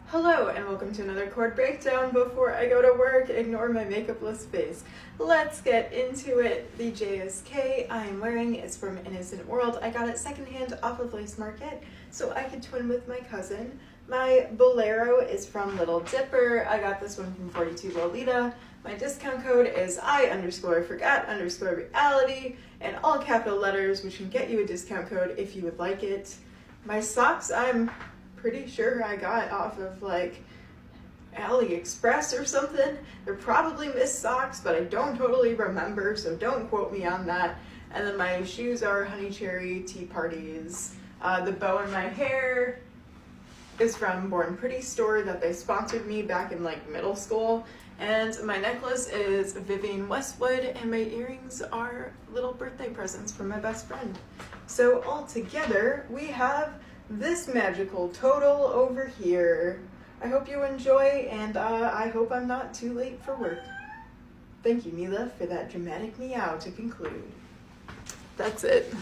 Hello and welcome to another Coord breakdown. Before I go to work, ignore my makeupless face. Let's get into it. The JSK I am wearing is from Innocent World. I got it secondhand off of Lace Market so I could twin with my cousin. My bolero is from Little Dipper. I got this one from 42 Lolita. My discount code is I_forgot_reality in all capital letters, which can get you a discount code if you would like it. My socks, I'm pretty sure I got off of like AliExpress or something. They're probably missed socks, but I don't totally remember, so don't quote me on that. And then my shoes are Honey Cherry Tea Parties. The bow in my hair is from Born Pretty store that they sponsored me back in like middle school. And my necklace is Vivienne Westwood, and my earrings are little birthday presents from my best friend. So all together, we have this magical total over here. I hope you enjoy, and I hope I'm not too late for work. Thank you, Mila, for that dramatic meow to conclude. That's it.